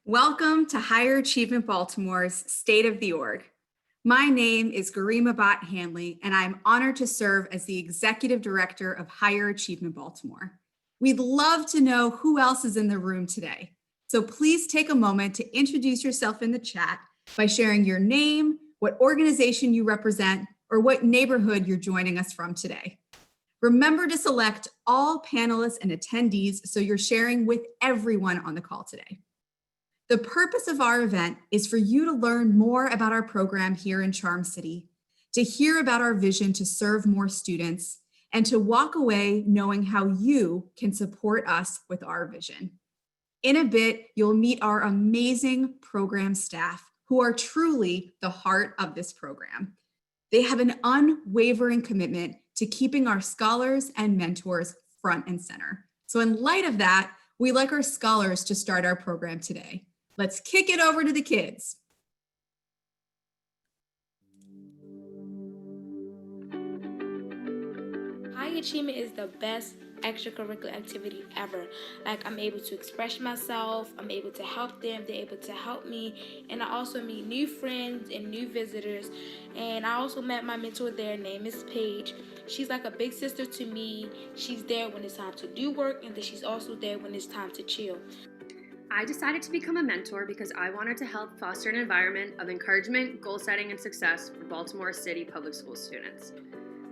Welcome to Higher Achievement Baltimore's State of the Org. My name is Garima Bott Hanley, and I'm honored to serve as the Executive Director of Higher Achievement Baltimore. We'd love to know who else is in the room today. So please take a moment to introduce yourself in the chat by sharing your name, what organization you represent, or what neighborhood you're joining us from today. Remember to select all panelists and attendees so you're sharing with everyone on the call today. The purpose of our event is for you to learn more about our program here in Charm City, to hear about our vision to serve more students, and to walk away knowing how you can support us with our vision. In a bit, you'll meet our amazing program staff who are truly the heart of this program. They have an unwavering commitment to keeping our scholars and mentors front and center. So in light of that, we'd like our scholars to start our program today. Let's kick it over to the kids. High achievement is the best extracurricular activity ever. Like, I'm able to express myself, I'm able to help them, they're able to help me, and I also meet new friends and new visitors. And I also met my mentor there, name is Paige. She's like a big sister to me. She's there when it's time to do work, and then she's also there when it's time to chill. I decided to become a mentor because I wanted to help foster an environment of encouragement, goal setting, and success for Baltimore City public school students.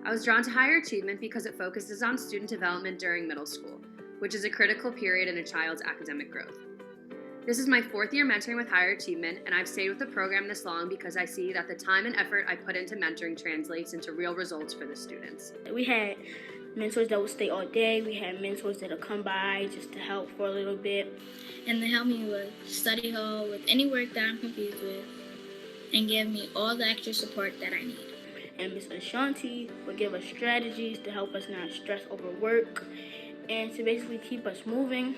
I was drawn to higher achievement because it focuses on student development during middle school, which is a critical period in a child's academic growth. This is my 4th year mentoring with higher achievement, and I've stayed with the program this long because I see that the time and effort I put into mentoring translates into real results for the students. We had mentors that would stay all day. We had mentors that would come by just to help for a little bit. And they help me with study hall, with any work that I'm confused with, and give me all the extra support that I need. And Ms. Ashanti would give us strategies to help us not stress over work and to basically keep us moving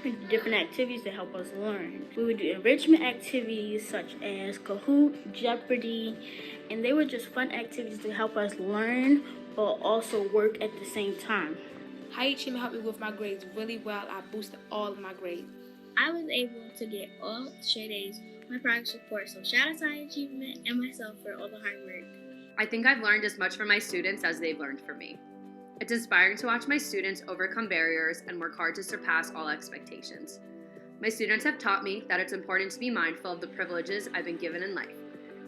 into different activities to help us learn. We would do enrichment activities such as Kahoot, Jeopardy, and they were just fun activities to help us learn but also work at the same time. High achievement helped me with my grades really well. I boosted all of my grades. I was able to get all straight A's with my progress report, so shout out to High Achievement and myself for all the hard work. I think I've learned as much from my students as they've learned from me. It's inspiring to watch my students overcome barriers and work hard to surpass all expectations. My students have taught me that it's important to be mindful of the privileges I've been given in life,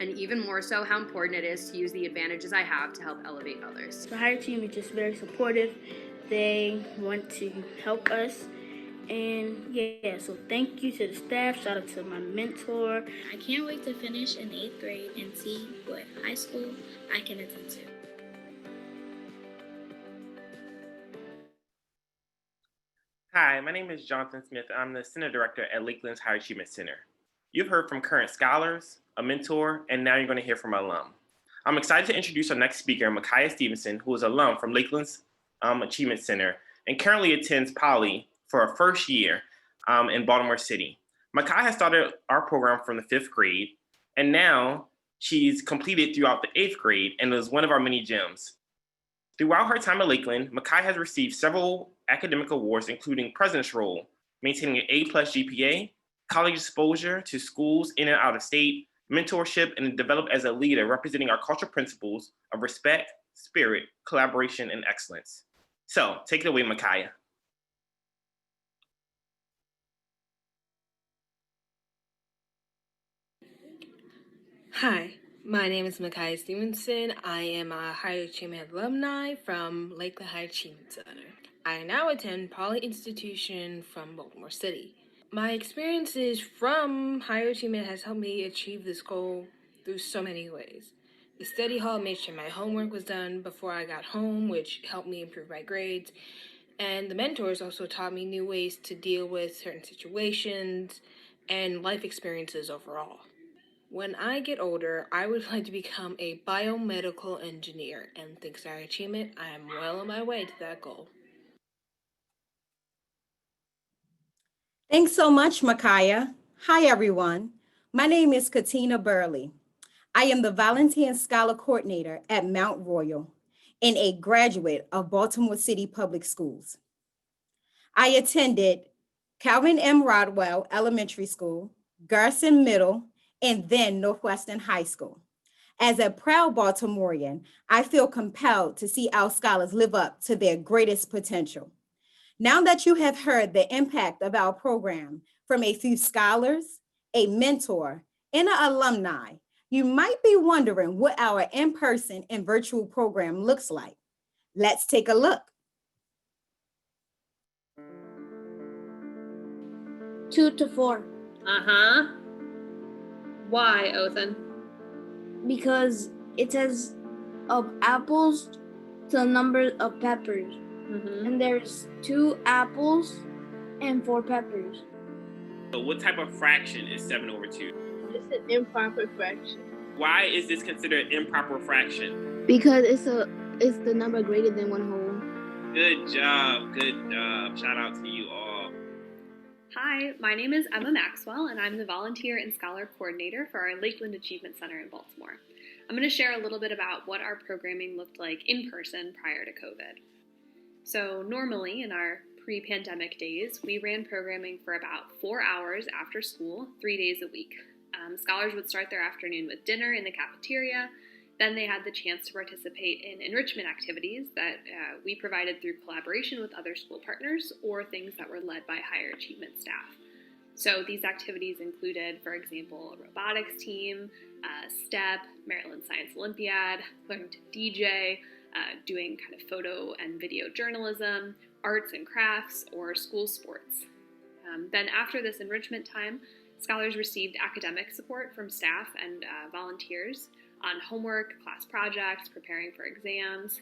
and even more so how important it is to use the advantages I have to help elevate others. The higher team is just very supportive. They want to help us. And yeah, so thank you to the staff. Shout out to my mentor. I can't wait to finish in 8th grade and see what high school I can attend to. Hi, my name is Jonathan Smith. I'm the Center Director at Lakeland's Higher Achievement Center. You've heard from current scholars, a mentor, and now you're going to hear from an alum. I'm excited to introduce our next speaker, Micaiah Stevenson, who is an alum from Lakeland's Achievement Center and currently attends Poly for her first year in Baltimore City. Micaiah has started our program from the 5th grade, and now she's completed throughout the 8th grade and is one of our many gems. Throughout her time at Lakeland, Micaiah has received several academic awards, including President's Role, maintaining an A+ GPA, college exposure to schools in and out of state, mentorship, and developed as a leader representing our cultural principles of respect, spirit, collaboration, and excellence. So take it away, Micaiah. Hi, my name is Micaiah Stevenson. I am a Higher Achievement alumni from Lakeland Higher Achievement Center. I now attend Poly Institution from Baltimore City. My experiences from Higher Achievement has helped me achieve this goal through so many ways. The study hall made sure my homework was done before I got home, which helped me improve my grades. And the mentors also taught me new ways to deal with certain situations and life experiences overall. When I get older, I would like to become a biomedical engineer, and thanks to our achievement, I am well on my way to that goal. Thanks so much, Micaiah. Hi, everyone. My name is Katina Burley. I am the Volunteer and Scholar Coordinator at Mount Royal and a graduate of Baltimore City Public Schools. I attended Calvin M. Rodwell Elementary School, Garrison Middle, and then Northwestern High School. As a proud Baltimorean, I feel compelled to see our scholars live up to their greatest potential. Now that you have heard the impact of our program from a few scholars, a mentor, and an alumni, you might be wondering what our in-person and virtual program looks like. Let's take a look. 2 to 4. Uh-huh. Why, Othan? Because it says of apples to the number of peppers. Mm-hmm. And there's 2 apples and 4 peppers. So what type of fraction is 7 over 2? It's an improper fraction. Why is this considered improper fraction? Because it's the number greater than 1 whole. Good job, good job. Shout out to you all. Hi, my name is Emma Maxwell, and I'm the Volunteer and Scholar Coordinator for our Lakeland Achievement Center in Baltimore. I'm going to share a little bit about what our programming looked like in person prior to COVID. So normally in our pre-pandemic days, we ran programming for about 4 hours after school, 3 days a week. Scholars would start their afternoon with dinner in the cafeteria. Then they had the chance to participate in enrichment activities that we provided through collaboration with other school partners or things that were led by higher achievement staff. So these activities included, for example, a robotics team, STEP, Maryland Science Olympiad, learning to DJ, doing kind of photo and video journalism, arts and crafts, or school sports. Then after this enrichment time, scholars received academic support from staff and volunteers on homework, class projects, preparing for exams,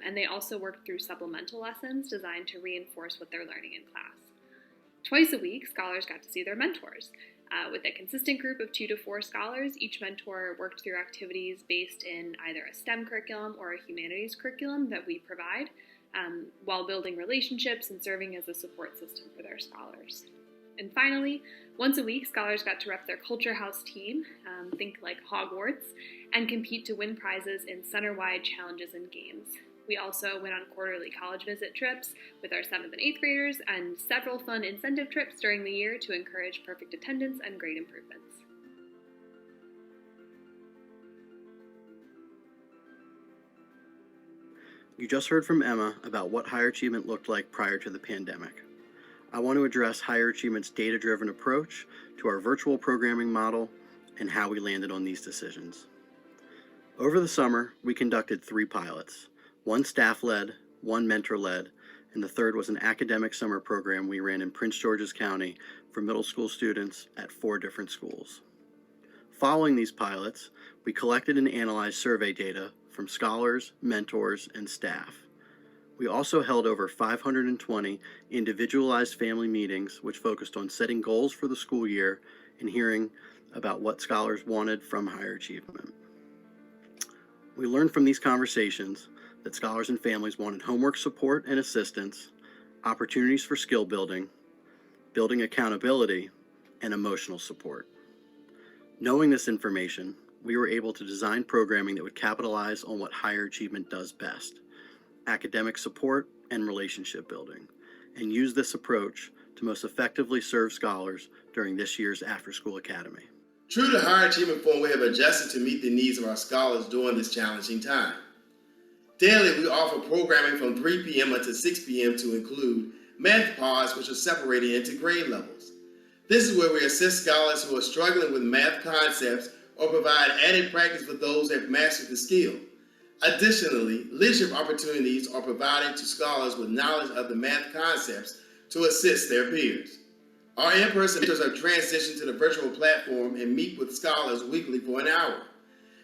and they also worked through supplemental lessons designed to reinforce what they're learning in class. Twice a week, scholars got to see their mentors. With a consistent group of 2 to 4 scholars, each mentor worked through activities based in either a STEM curriculum or a humanities curriculum that we provide, while building relationships and serving as a support system for their scholars. And finally, once a week, scholars got to rep their Culture House team, think like Hogwarts, and compete to win prizes in center-wide challenges and games. We also went on quarterly college visit trips with our 7th and 8th graders and several fun incentive trips during the year to encourage perfect attendance and grade improvements. You just heard from Emma about what higher achievement looked like prior to the pandemic. I want to address higher achievement's data-driven approach to our virtual programming model and how we landed on these decisions. Over the summer, we conducted 3 pilots, 1 staff-led, 1 mentor-led, and the third was an academic summer program we ran in Prince George's County for middle school students at 4 different schools. Following these pilots, we collected and analyzed survey data from scholars, mentors, and staff. We also held over 520 individualized family meetings, which focused on setting goals for the school year and hearing about what scholars wanted from higher achievement. We learned from these conversations that scholars and families wanted homework support and assistance, opportunities for skill building, building accountability, and emotional support. Knowing this information, we were able to design programming that would capitalize on what higher achievement does best: academic support and relationship building, and use this approach to most effectively serve scholars during this year's after-school academy. True to Higher Achievement Form, we have adjusted to meet the needs of our scholars during this challenging time. Daily, we offer programming from 3 p.m. until 6 p.m. to include math pods, which are separated into grade levels. This is where we assist scholars who are struggling with math concepts or provide added practice for those that have mastered the skill. Additionally, leadership opportunities are provided to scholars with knowledge of the math concepts to assist their peers. Our in-person mentors have transitioned to the virtual platform and meet with scholars weekly for an hour.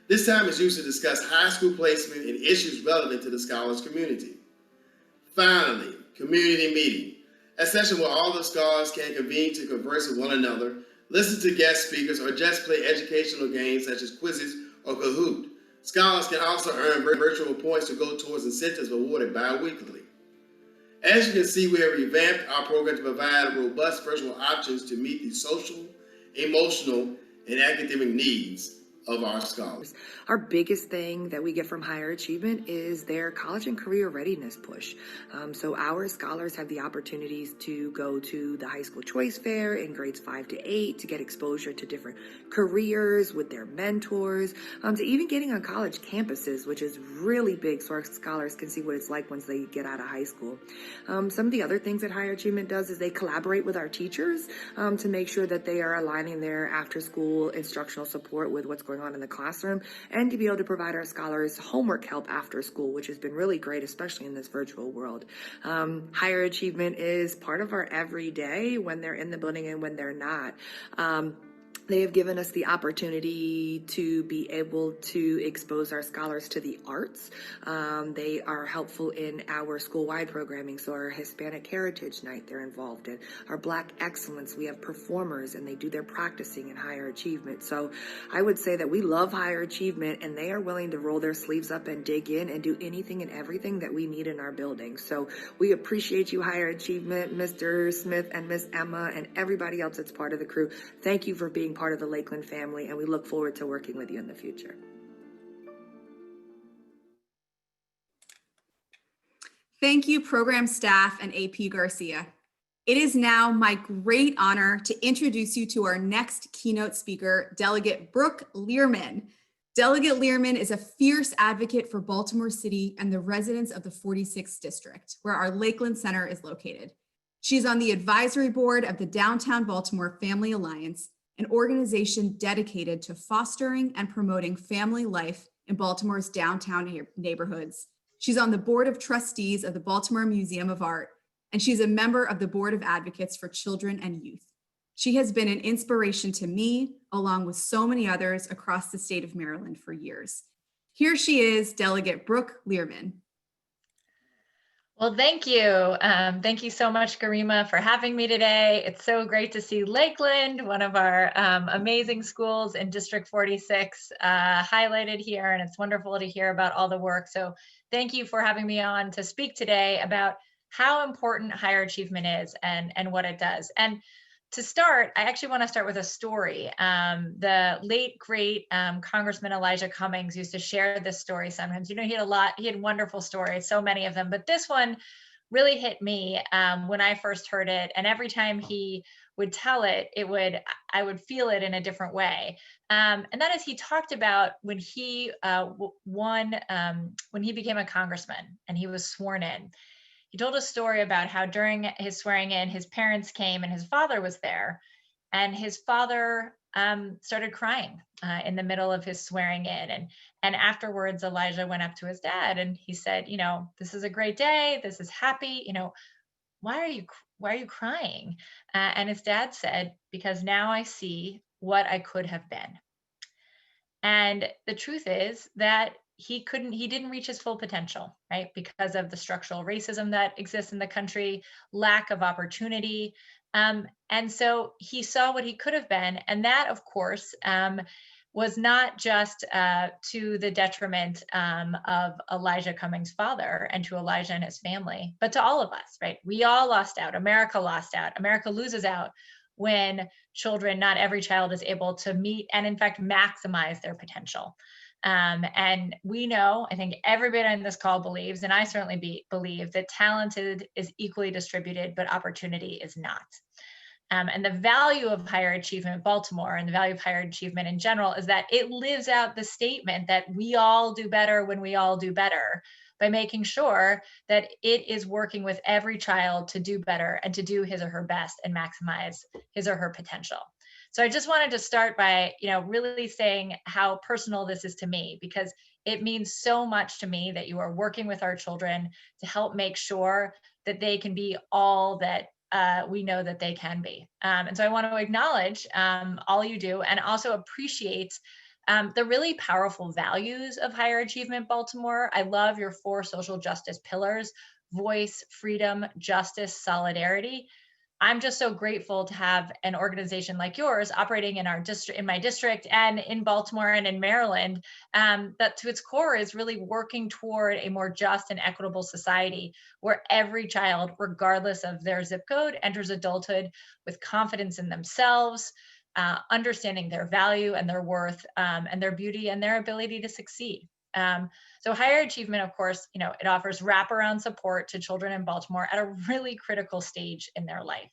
This time is used to discuss high school placement and issues relevant to the scholars community. Finally, community meeting, a session where all the scholars can convene to converse with one another, listen to guest speakers, or just play educational games such as quizzes or Kahoot. Scholars can also earn virtual points to go towards incentives awarded bi-weekly. As you can see, we have revamped our program to provide robust virtual options to meet the social, emotional, and academic needs of our scholars. Our biggest thing that we get from higher achievement is their college and career readiness push. So our scholars have the opportunities to go to the high school choice fair in grades 5 to 8 to get exposure to different careers with their mentors, to even getting on college campuses, which is really big so our scholars can see what it's like once they get out of high school. Some of the other things that higher achievement does is they collaborate with our teachers to make sure that they are aligning their after school instructional support with what's going on in the classroom, and to be able to provide our scholars homework help after school, which has been really great, especially in this virtual world. Higher achievement is part of our everyday when they're in the building and when they're not. They have given us the opportunity to be able to expose our scholars to the arts. They are helpful in our school-wide programming. So our Hispanic Heritage Night they're involved in. Our Black Excellence, we have performers and they do their practicing in higher achievement. So I would say that we love higher achievement and they are willing to roll their sleeves up and dig in and do anything and everything that we need in our building. So we appreciate you, higher achievement, Mr. Smith and Miss Emma and everybody else that's part of the crew. Thank you for being part of the Lakeland family, and we look forward to working with you in the future. Thank you, program staff and AP Garcia. It is now my great honor to introduce you to our next keynote speaker, Delegate Brooke Learman. Delegate Learman is a fierce advocate for Baltimore City and the residents of the 46th District, where our Lakeland Center is located. She's on the advisory board of the Downtown Baltimore Family Alliance, an organization dedicated to fostering and promoting family life in Baltimore's downtown neighborhoods. She's on the board of trustees of the Baltimore Museum of Art, and she's a member of the Board of Advocates for Children and Youth. She has been an inspiration to me, along with so many others across the state of Maryland for years. Here she is, Delegate Brooke Learman. Well, thank you. Thank you so much, Garima, for having me today. It's so great to see Lakeland, one of our amazing schools in District 46, highlighted here, and it's wonderful to hear about all the work. So thank you for having me on to speak today about how important higher achievement is and what it does. And to start, I actually want to start with a story. The late, great Congressman Elijah Cummings used to share this story sometimes. You know, he had wonderful stories, so many of them, but this one really hit me when I first heard it. And every time he would tell it, I would feel it in a different way. And that is, he talked about when he when he became a congressman and he was sworn in. He told a story about how during his swearing in, his parents came and his father was there, and his father started crying in the middle of his swearing in. And afterwards, Elijah went up to his dad and he said, you know, this is a great day. This is happy. You know, why are you crying? And his dad said, because now I see what I could have been. And the truth is that he didn't reach his full potential, right? Because of the structural racism that exists in the country, lack of opportunity. And so he saw what he could have been. And that, of course, was not just to the detriment of Elijah Cummings' father and to Elijah and his family, but to all of us, right? We all lost out. America lost out. America loses out when children, not every child is able to meet and in fact maximize their potential. And we know, I think everybody on this call believes, and I certainly believe that talented is equally distributed, but opportunity is not. And the value of higher achievement Baltimore and the value of higher achievement in general is that it lives out the statement that we all do better when we all do better, by making sure that it is working with every child to do better and to do his or her best and maximize his or her potential. So I just wanted to start by, really saying how personal this is to me, because it means so much to me that you are working with our children to help make sure that they can be all that we know that they can be. And so I want to acknowledge all you do and also appreciate the really powerful values of higher achievement Baltimore. I love your 4 social justice pillars: voice, freedom, justice, solidarity. I'm just so grateful to have an organization like yours operating in our district, in my district, and in Baltimore and in Maryland, that to its core is really working toward a more just and equitable society where every child, regardless of their zip code, enters adulthood with confidence in themselves, understanding their value and their worth, and their beauty and their ability to succeed. So higher achievement, of course, it offers wraparound support to children in Baltimore at a really critical stage in their life.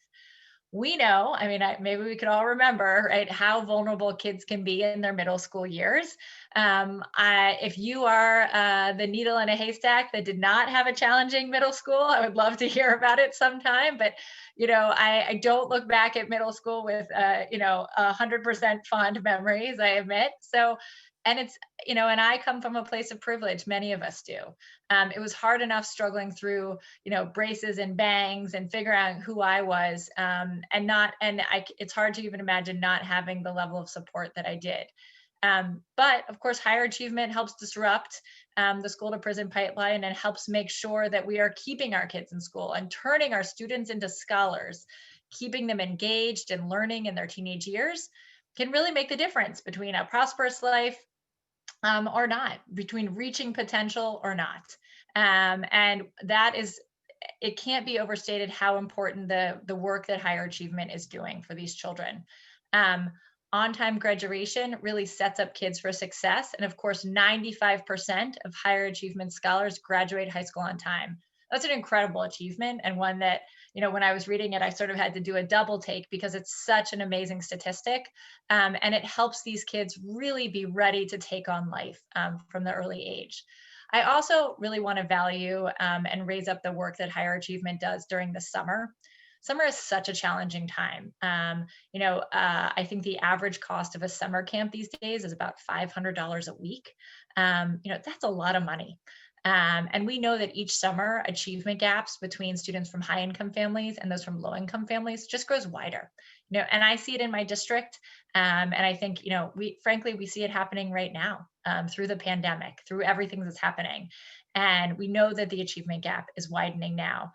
We know, maybe we could all remember, right, how vulnerable kids can be in their middle school years. If you are the needle in a haystack that did not have a challenging middle school, I would love to hear about it sometime. But, I don't look back at middle school with, 100% fond memories, I admit. So, and it's, and I come from a place of privilege, many of us do. It was hard enough struggling through, braces and bangs and figuring out who I was, it's hard to even imagine not having the level of support that I did. But of course, higher achievement helps disrupt the school to prison pipeline and helps make sure that we are keeping our kids in school and turning our students into scholars. Keeping them engaged and learning in their teenage years can really make the difference between a prosperous life or not, between reaching potential or not. And that is, it can't be overstated how important the work that higher achievement is doing for these children. On-time graduation really sets up kids for success. And of course, 95% of higher achievement scholars graduate high school on time. That's an incredible achievement, and one that, when I was reading it, I sort of had to do a double take because it's such an amazing statistic. And it helps these kids really be ready to take on life from the early age. I also really want to value and raise up the work that higher achievement does during the summer. Summer is such a challenging time. I think the average cost of a summer camp these days is about $500 a week. That's a lot of money. And we know that each summer achievement gaps between students from high income families and those from low income families just grows wider. And I see it in my district. And I think, we see it happening right now through the pandemic, through everything that's happening. And we know that the achievement gap is widening now.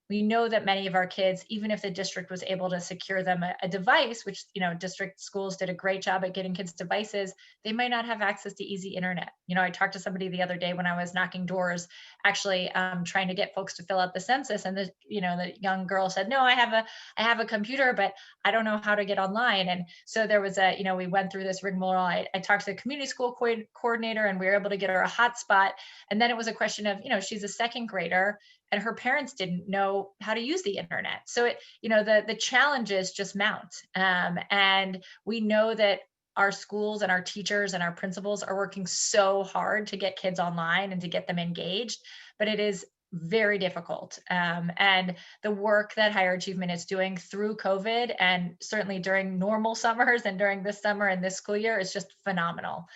We know that many of our kids, even if the district was able to secure them a device, which, district schools did a great job at getting kids devices, they might not have access to easy internet. I talked to somebody the other day when I was knocking doors, actually trying to get folks to fill out the census. And the young girl said, no, I have a computer, but I don't know how to get online. And so there was we went through this rigmarole. I talked to the community school coordinator, and we were able to get her a hotspot. And then it was a question of, she's a second grader and her parents didn't know how to use the internet. So the challenges just mount. And we know that our schools and our teachers and our principals are working so hard to get kids online and to get them engaged, but it is very difficult. And the work that higher achievement is doing through COVID, and certainly during normal summers and during this summer and this school year, is just phenomenal.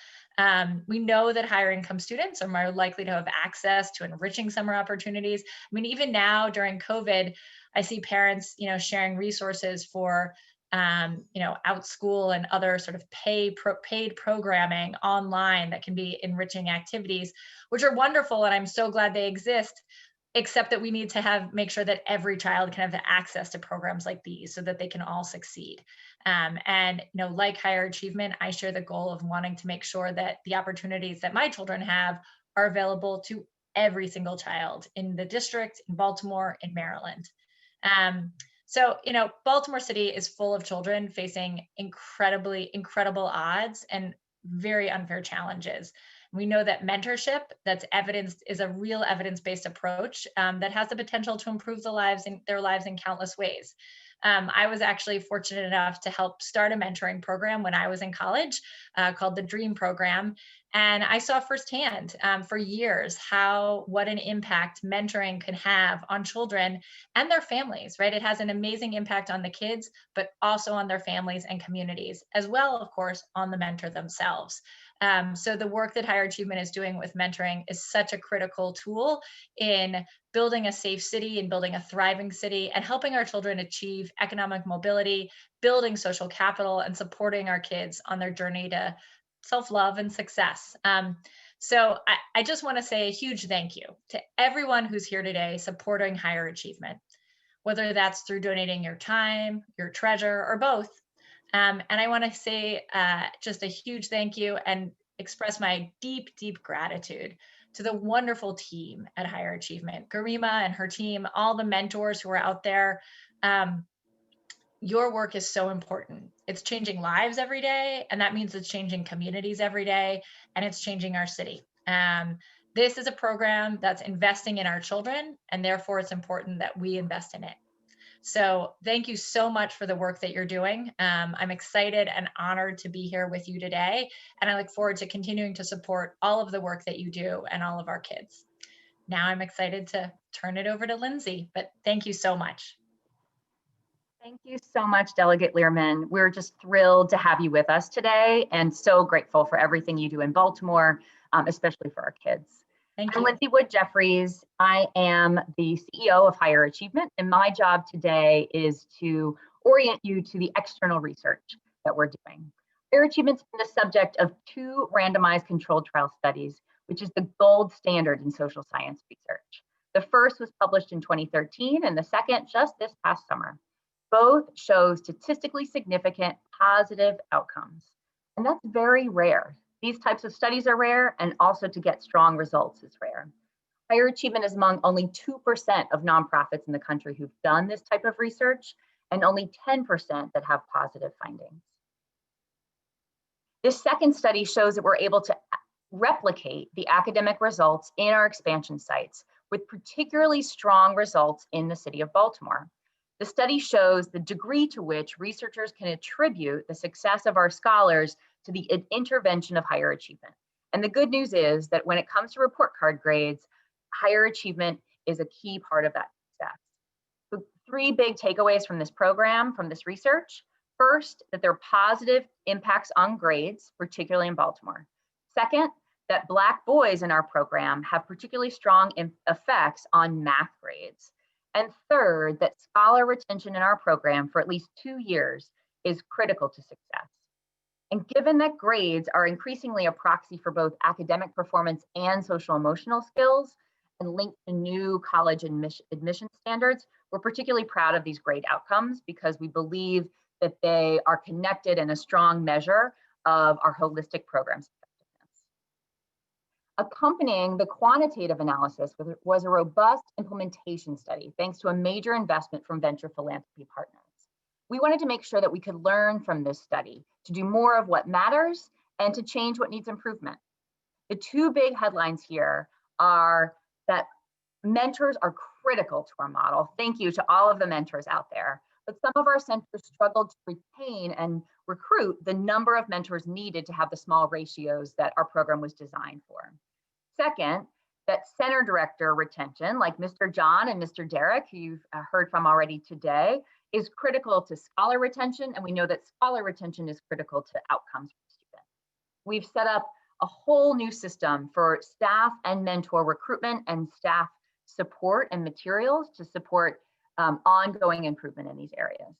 We know that higher income students are more likely to have access to enriching summer opportunities. Even now during COVID, I see parents, sharing resources for, OutSchool and other sort of paid programming online that can be enriching activities, which are wonderful. And I'm so glad they exist, except that we need to make sure that every child can have access to programs like these so that they can all succeed. And like higher achievement, I share the goal of wanting to make sure that the opportunities that my children have are available to every single child in the district, in Baltimore, in Maryland. So Baltimore City is full of children facing incredible odds and very unfair challenges. We know that mentorship that's evidenced is a real evidence-based approach that has the potential to improve their lives in countless ways. I was actually fortunate enough to help start a mentoring program when I was in college called the DREAM program. And I saw firsthand for years what an impact mentoring can have on children and their families, right? It has an amazing impact on the kids, but also on their families and communities, as well, of course, on the mentor themselves. So the work that higher achievement is doing with mentoring is such a critical tool in building a safe city and building a thriving city and helping our children achieve economic mobility, building social capital, and supporting our kids on their journey to self-love and success. So I just want to say a huge thank you to everyone who's here today supporting higher achievement, whether that's through donating your time, your treasure, or both. And I want to say just a huge thank you and express my deep, deep gratitude to the wonderful team at Higher Achievement, Garima and her team, all the mentors who are out there. your work is so important. It's changing lives every day, and that means it's changing communities every day, and it's changing our city. This is a program that's investing in our children, and therefore it's important that we invest in it. So thank you so much for the work that you're doing. I'm excited and honored to be here with you today, and I look forward to continuing to support all of the work that you do and all of our kids. Now I'm excited to turn it over to Lindsay, but thank you so much. Thank you so much, Delegate Learman. We're just thrilled to have you with us today and so grateful for everything you do in Baltimore, especially for our kids. I'm Lindsay Wood Jeffries. I am the CEO of Higher Achievement, and my job today is to orient you to the external research that we're doing. Higher Achievement's been the subject of 2 randomized controlled trial studies, which is the gold standard in social science research. The first was published in 2013, and the second just this past summer. Both show statistically significant positive outcomes, and that's very rare. These types of studies are rare, and also to get strong results is rare. Higher Achievement is among only 2% of nonprofits in the country who've done this type of research, and only 10% that have positive findings. This second study shows that we're able to replicate the academic results in our expansion sites, with particularly strong results in the city of Baltimore. The study shows the degree to which researchers can attribute the success of our scholars to the intervention of Higher Achievement. And the good news is that when it comes to report card grades, Higher Achievement is a key part of that success. So 3 big takeaways from this program, from this research. First, that there are positive impacts on grades, particularly in Baltimore. Second, that Black boys in our program have particularly strong effects on math grades. And third, that scholar retention in our program for at least 2 years is critical to success. And given that grades are increasingly a proxy for both academic performance and social emotional skills and linked to new college admission standards, we're particularly proud of these grade outcomes because we believe that they are connected in a strong measure of our holistic programs. Accompanying the quantitative analysis was a robust implementation study, thanks to a major investment from venture philanthropy partners. We wanted to make sure that we could learn from this study to do more of what matters and to change what needs improvement. The 2 big headlines here are that mentors are critical to our model. Thank you to all of the mentors out there. But some of our centers struggled to retain and recruit the number of mentors needed to have the small ratios that our program was designed for. Second, that center director retention, like Mr. John and Mr. Derrick, who you've heard from already today, is critical to scholar retention, and we know that scholar retention is critical to outcomes for students. We've set up a whole new system for staff and mentor recruitment and staff support and materials to support ongoing improvement in these areas.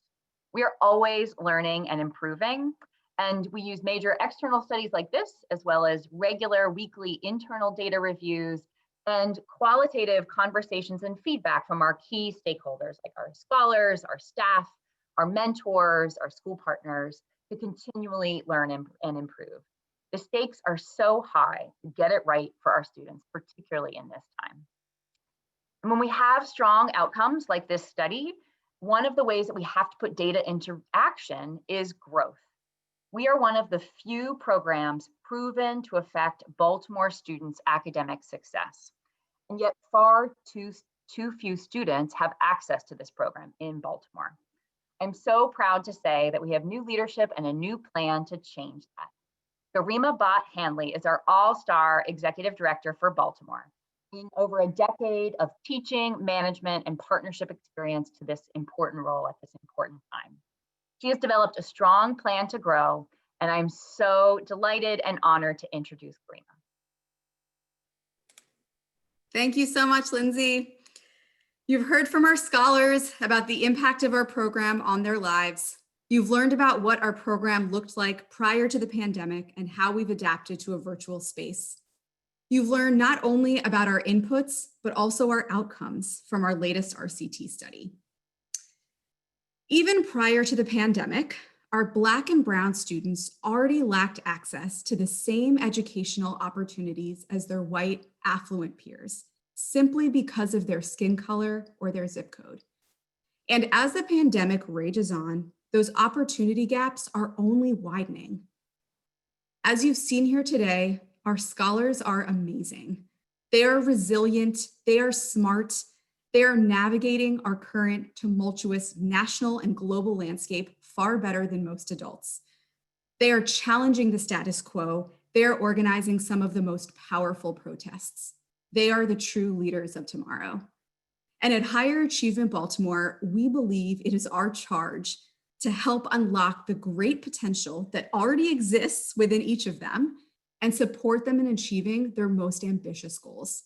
We are always learning and improving, and we use major external studies like this, as well as regular weekly internal data reviews and qualitative conversations and feedback from our key stakeholders, like our scholars, our staff, our mentors, our school partners, to continually learn and improve. The stakes are so high to get it right for our students, particularly in this time. And when we have strong outcomes like this study, one of the ways that we have to put data into action is growth. We are one of the few programs proven to affect Baltimore students' academic success. And yet far too few students have access to this program in Baltimore. I'm so proud to say that we have new leadership and a new plan to change that. Garima Bott Hanley is our all-star executive director for Baltimore, bringing over a decade of teaching, management, and partnership experience to this important role at this important time. She has developed a strong plan to grow, and I'm so delighted and honored to introduce Garima. Thank you so much, Lindsay. You've heard from our scholars about the impact of our program on their lives. You've learned about what our program looked like prior to the pandemic and how we've adapted to a virtual space. You've learned not only about our inputs, but also our outcomes from our latest RCT study. Even prior to the pandemic, our Black and Brown students already lacked access to the same educational opportunities as their white, affluent peers, simply because of their skin color or their zip code. And as the pandemic rages on, those opportunity gaps are only widening. As you've seen here today, our scholars are amazing. They are resilient, they are smart, they are navigating our current tumultuous national and global landscape far better than most adults. They are challenging the status quo. They are organizing some of the most powerful protests. They are the true leaders of tomorrow. And at Higher Achievement Baltimore, we believe it is our charge to help unlock the great potential that already exists within each of them and support them in achieving their most ambitious goals.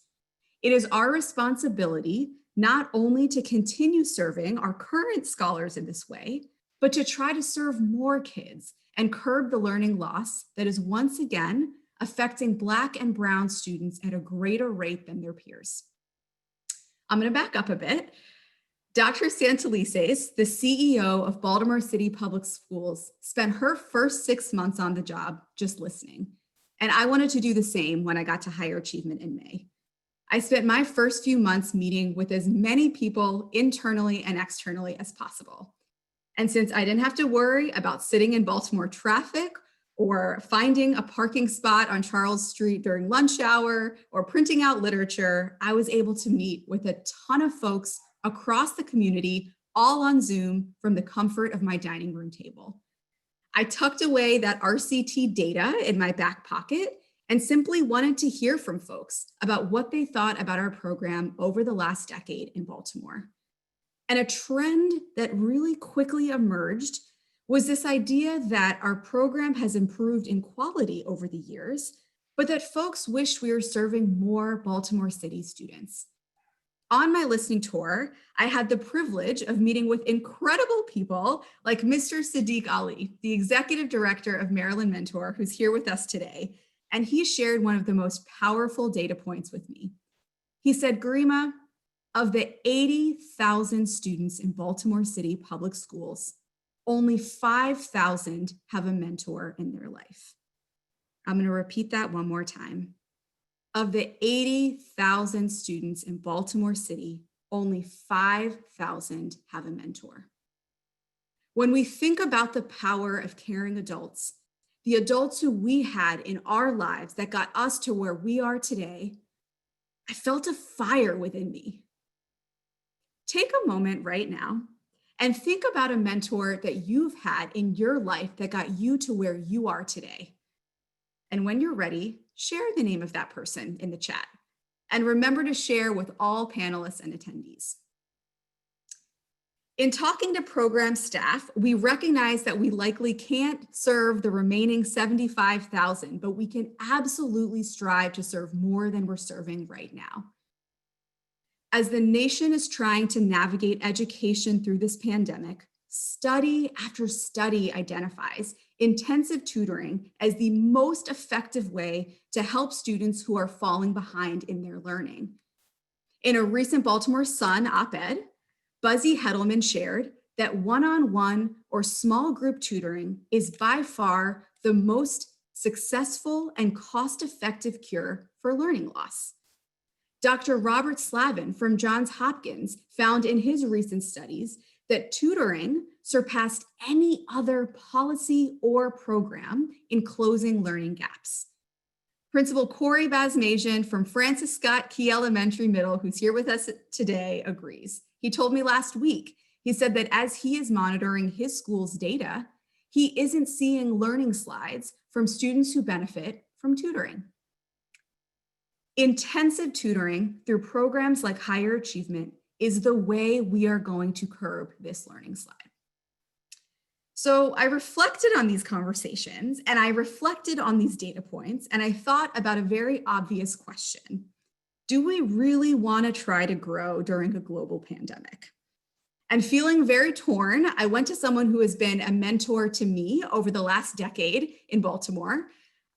It is our responsibility not only to continue serving our current scholars in this way, but to try to serve more kids and curb the learning loss that is once again affecting Black and Brown students at a greater rate than their peers. I'm going to back up a bit. Dr. Santelises, the CEO of Baltimore City Public Schools, spent her first 6 months on the job just listening. And I wanted to do the same when I got to Higher Achievement in May. I spent my first few months meeting with as many people internally and externally as possible. And since I didn't have to worry about sitting in Baltimore traffic or finding a parking spot on Charles Street during lunch hour or printing out literature, I was able to meet with a ton of folks across the community, all on Zoom from the comfort of my dining room table. I tucked away that RCT data in my back pocket and simply wanted to hear from folks about what they thought about our program over the last decade in Baltimore. And a trend that really quickly emerged was this idea that our program has improved in quality over the years, but that folks wished we were serving more Baltimore City students. On my listening tour, I had the privilege of meeting with incredible people like Mr. Sadiq Ali, the executive director of Maryland Mentor, who's here with us today. And he shared one of the most powerful data points with me. He said, Garima, of the 80,000 students in Baltimore City Public Schools, only 5,000 have a mentor in their life. I'm going to repeat that one more time. Of the 80,000 students in Baltimore City, only 5,000 have a mentor. When we think about the power of caring adults, the adults who we had in our lives that got us to where we are today, I felt a fire within me. Take a moment right now and think about a mentor that you've had in your life that got you to where you are today. And when you're ready, share the name of that person in the chat. And remember to share with all panelists and attendees. In talking to program staff, we recognize that we likely can't serve the remaining 75,000, but we can absolutely strive to serve more than we're serving right now. As the nation is trying to navigate education through this pandemic, study after study identifies intensive tutoring as the most effective way to help students who are falling behind in their learning. In a recent Baltimore Sun op-ed, Buzzy Heddleman shared that one-on-one or small group tutoring is by far the most successful and cost-effective cure for learning loss. Dr. Robert Slavin from Johns Hopkins found in his recent studies that tutoring surpassed any other policy or program in closing learning gaps. Principal Corey Basmajian from Francis Scott Key Elementary Middle, who's here with us today, agrees. He told me last week, he said that as he is monitoring his school's data, he isn't seeing learning slides from students who benefit from tutoring. Intensive tutoring through programs like Higher Achievement is the way we are going to curb this learning slide. So I reflected on these conversations and I reflected on these data points and I thought about a very obvious question. Do we really want to try to grow during a global pandemic? And feeling very torn, I went to someone who has been a mentor to me over the last decade in Baltimore.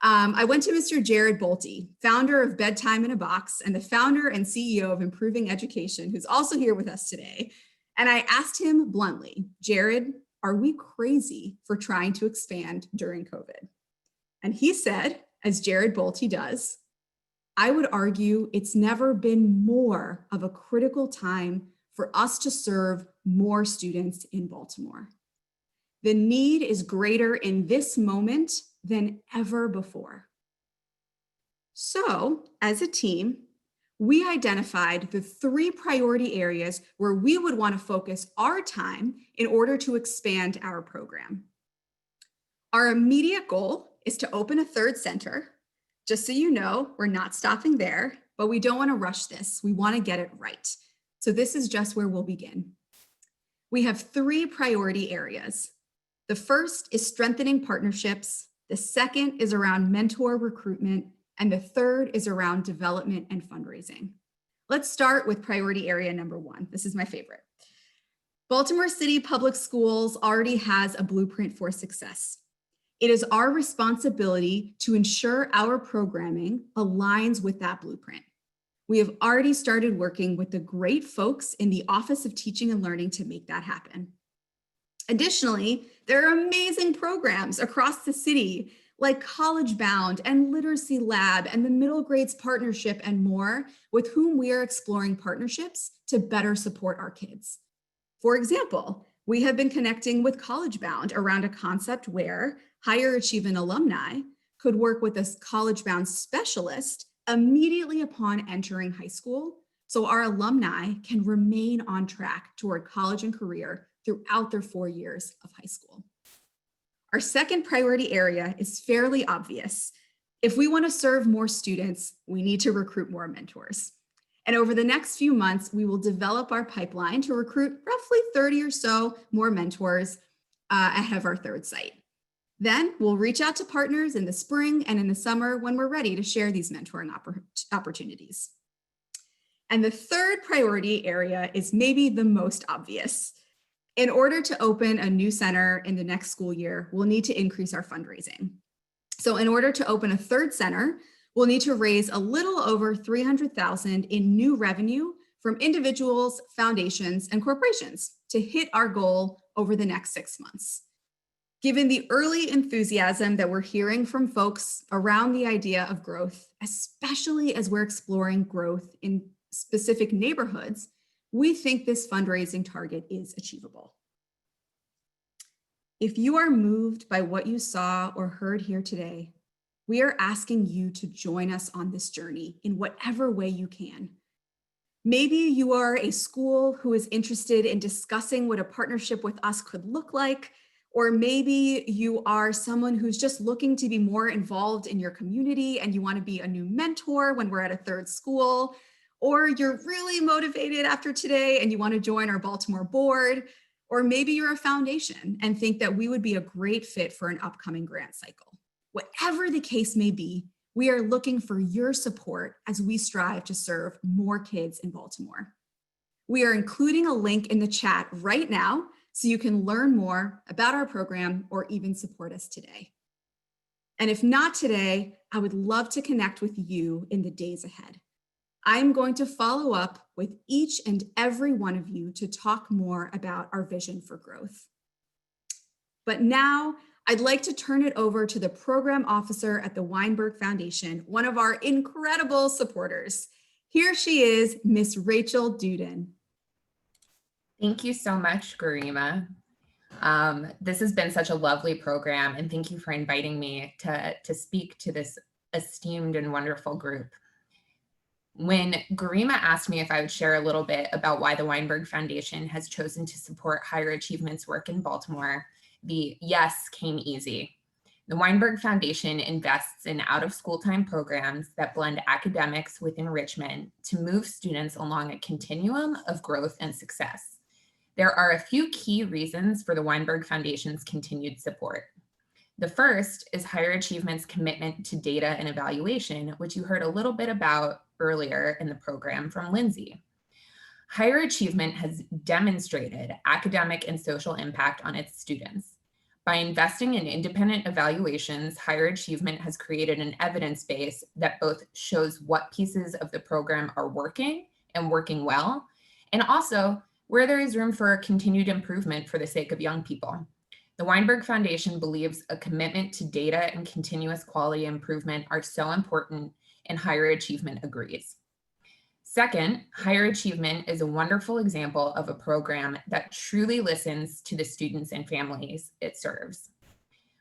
I went to Mr. Jared Bolte, founder of Bedtime in a Box and the founder and CEO of Improving Education, who's also here with us today. And I asked him bluntly, Jared, are we crazy for trying to expand during COVID? And he said, as Jared Bolte does, I would argue it's never been more of a critical time for us to serve more students in Baltimore. The need is greater in this moment than ever before. So, as a team, we identified the 3 priority areas where we would want to focus our time in order to expand our program. Our immediate goal is to open a 3rd center. Just so you know, we're not stopping there, but we don't want to rush this. We want to get it right. So this is just where we'll begin. We have 3 priority areas. The first is strengthening partnerships. The second is around mentor recruitment. And the third is around development and fundraising. Let's start with priority area number 1. This is my favorite. Baltimore City Public Schools already has a blueprint for success. It is our responsibility to ensure our programming aligns with that blueprint. We have already started working with the great folks in the Office of Teaching and Learning to make that happen. Additionally, there are amazing programs across the city like College Bound and Literacy Lab and the Middle Grades Partnership and more, with whom we are exploring partnerships to better support our kids. For example, we have been connecting with College Bound around a concept where higher achieving alumni could work with a College Bound specialist immediately upon entering high school, so our alumni can remain on track toward college and career throughout their 4 years of high school. Our second priority area is fairly obvious. If we want to serve more students, we need to recruit more mentors. And over the next few months, we will develop our pipeline to recruit roughly 30 or so more mentors ahead of our 3rd site. Then we'll reach out to partners in the spring and in the summer when we're ready to share these mentoring opportunities. And the 3rd priority area is maybe the most obvious. In order to open a new center in the next school year, we'll need to increase our fundraising. So in order to open a 3rd center, we'll need to raise a little over $300,000 in new revenue from individuals, foundations, and corporations to hit our goal over the next 6 months. Given the early enthusiasm that we're hearing from folks around the idea of growth, especially as we're exploring growth in specific neighborhoods, we think this fundraising target is achievable. If you are moved by what you saw or heard here today, we are asking you to join us on this journey in whatever way you can. Maybe you are a school who is interested in discussing what a partnership with us could look like, or maybe you are someone who's just looking to be more involved in your community and you want to be a new mentor when we're at a 3rd school. Or you're really motivated after today and you want to join our Baltimore board, or maybe you're a foundation and think that we would be a great fit for an upcoming grant cycle. Whatever the case may be, we are looking for your support as we strive to serve more kids in Baltimore. We are including a link in the chat right now so you can learn more about our program or even support us today. And if not today, I would love to connect with you in the days ahead. I'm going to follow up with each and every one of you to talk more about our vision for growth. But now I'd like to turn it over to the program officer at the Weinberg Foundation, one of our incredible supporters. Here she is, Miss Rachel Duden. Thank you so much, Garima. This has been such a lovely program, and thank you for inviting me to speak to this esteemed and wonderful group. When Garima asked me if I would share a little bit about why the Weinberg Foundation has chosen to support higher achievement's work in Baltimore, the yes came easy. The Weinberg Foundation invests in out-of-school time programs that blend academics with enrichment to move students along a continuum of growth and success. There are a few key reasons for the Weinberg Foundation's continued support. The first is higher achievement's commitment to data and evaluation, which you heard a little bit about earlier in the program from Lindsay. Higher achievement has demonstrated academic and social impact on its students. By investing in independent evaluations, higher achievement has created an evidence base that both shows what pieces of the program are working and working well, and also where there is room for continued improvement for the sake of young people. The Weinberg Foundation believes a commitment to data and continuous quality improvement are so important, and higher achievement agrees. Second, Higher Achievement is a wonderful example of a program that truly listens to the students and families it serves.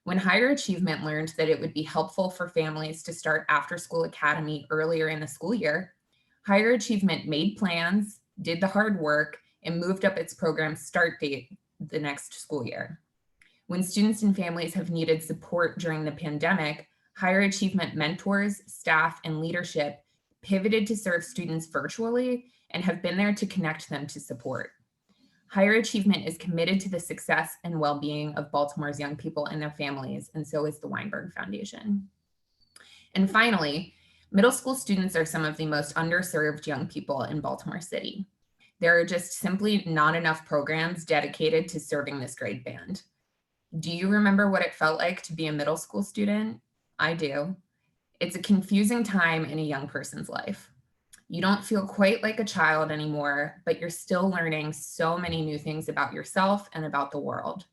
When Higher Achievement learned that it would be helpful for families to start after-school academy earlier in the school year, Higher Achievement made plans, did the hard work, and moved up its program start date the next school year. When students and families have needed support during the pandemic, Higher Achievement mentors, staff, and leadership pivoted to serve students virtually and have been there to connect them to support. Higher Achievement is committed to the success and well-being of Baltimore's young people and their families, and so is the Weinberg Foundation. And finally, middle school students are some of the most underserved young people in Baltimore City. There are just simply not enough programs dedicated to serving this grade band. Do you remember what it felt like to be a middle school student? I do. It's a confusing time in a young person's life. You don't feel quite like a child anymore, but you're still learning so many new things about yourself and about the world.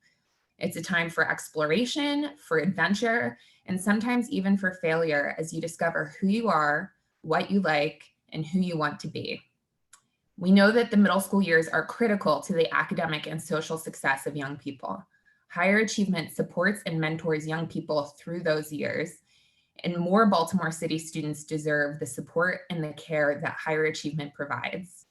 It's a time for exploration, for adventure, and sometimes even for failure as you discover who you are, what you like, and who you want to be. We know that the middle school years are critical to the academic and social success of young people. Higher Achievement supports and mentors young people through those years, and more Baltimore City students deserve the support and the care that Higher Achievement provides.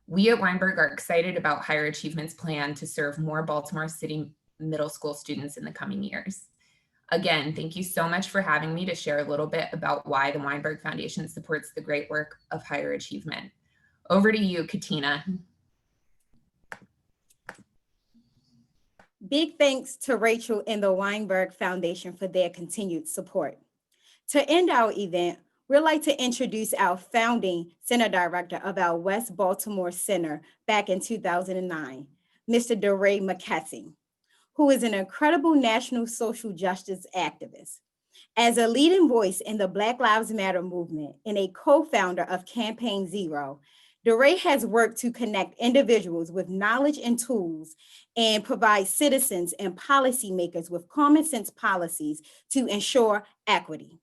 We at Weinberg are excited about Higher Achievement's plan to serve more Baltimore City middle school students in the coming years. Again, thank you so much for having me to share a little bit about why the Weinberg Foundation supports the great work of Higher Achievement. Over to you, Katina. Big thanks to Rachel and the Weinberg Foundation for their continued support. To end our event, we'd like to introduce our founding center director of our West Baltimore Center back in 2009, Mr. DERRICK McKessie, who is an incredible national social justice activist. As a leading voice in the Black Lives Matter movement and a co-founder of Campaign Zero, DERRICK has worked to connect individuals with knowledge and tools and provide citizens and policymakers with common sense policies to ensure equity.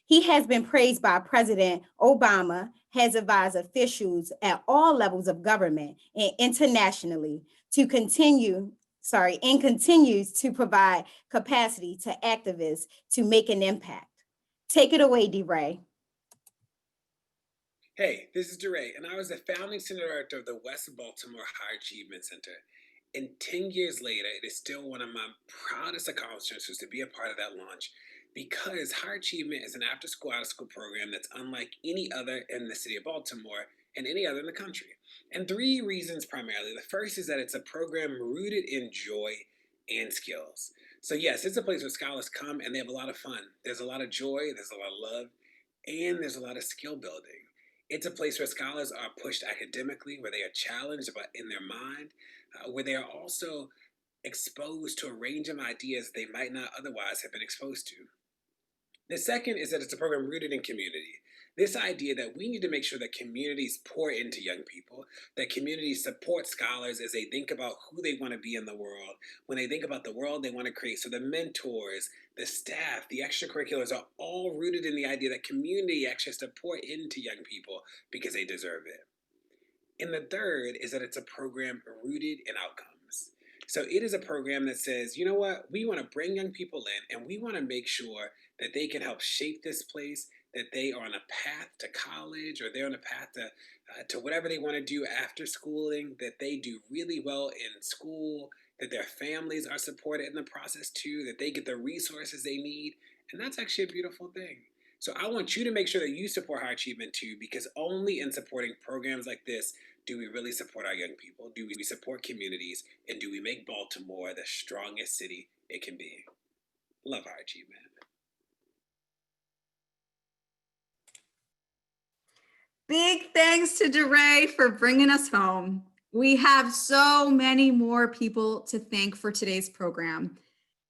He has been praised by President Obama, has advised officials at all levels of government and internationally to continues to provide capacity to activists to make an impact. Take it away, DeRay. Hey, this is DeRay, and I was the founding center director of the West Baltimore Higher Achievement Center. And 10 years later, it is still one of my proudest accomplishments was to be a part of that launch, because Higher Achievement is an after-school, out-of-school program that's unlike any other in the city of Baltimore and any other in the country. And 3 reasons primarily. The first is that it's a program rooted in joy and skills. So yes, it's a place where scholars come and they have a lot of fun. There's a lot of joy, there's a lot of love, and there's a lot of skill building. It's a place where scholars are pushed academically, where they are challenged in their mind, where they are also exposed to a range of ideas they might not otherwise have been exposed to. The second is that it's a program rooted in community. This idea that we need to make sure that communities pour into young people, that communities support scholars as they think about who they want to be in the world, when they think about the world they want to create. So the mentors, the staff, the extracurriculars are all rooted in the idea that community actually has to pour into young people because they deserve it. And the third is that it's a program rooted in outcomes. So it is a program that says, you know what, we want to bring young people in and we want to make sure that they can help shape this place, that they are on a path to college or they're on a path to whatever they want to do after schooling, that they do really well in school, that their families are supported in the process too, that they get the resources they need. And that's actually a beautiful thing. So I want you to make sure that you support Higher Achievement too, because only in supporting programs like this do we really support our young people, do we support communities, and do we make Baltimore the strongest city it can be. Love Higher Achievement. Big thanks to DeRay for bringing us home. We have so many more people to thank for today's program.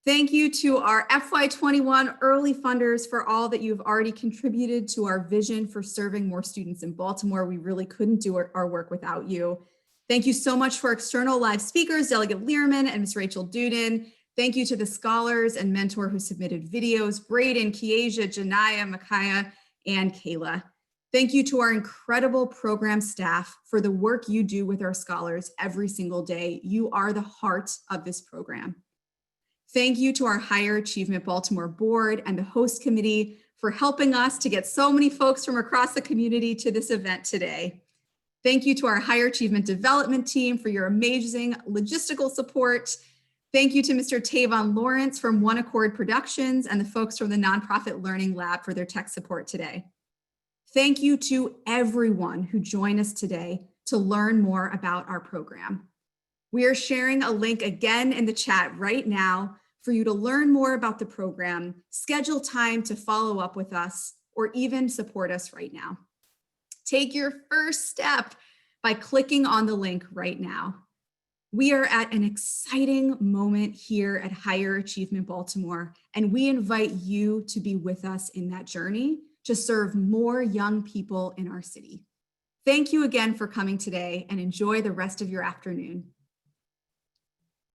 Thank you to our FY21 early funders for all that you've already contributed to our vision for serving more students in Baltimore. We really couldn't do our work without you. Thank you so much for external live speakers, Delegate Learman and Ms. Rachel Duden. Thank you to the scholars and mentor who submitted videos, Braden, Kiesia, Janaya, Micaiah, and Kayla. Thank you to our incredible program staff for the work you do with our scholars every single day. You are the heart of this program. Thank you to our Higher Achievement Baltimore board and the host committee for helping us to get so many folks from across the community to this event today. Thank you to our Higher Achievement Development team for your amazing logistical support. Thank you to Mr. Tavon Lawrence from One Accord Productions and the folks from the Nonprofit Learning Lab for their tech support today. Thank you to everyone who joined us today to learn more about our program. We are sharing a link again in the chat right now for you to learn more about the program, schedule time to follow up with us, or even support us right now. Take your first step by clicking on the link right now. We are at an exciting moment here at Higher Achievement Baltimore, and we invite you to be with us in that journey to serve more young people in our city. Thank you again for coming today, and enjoy the rest of your afternoon.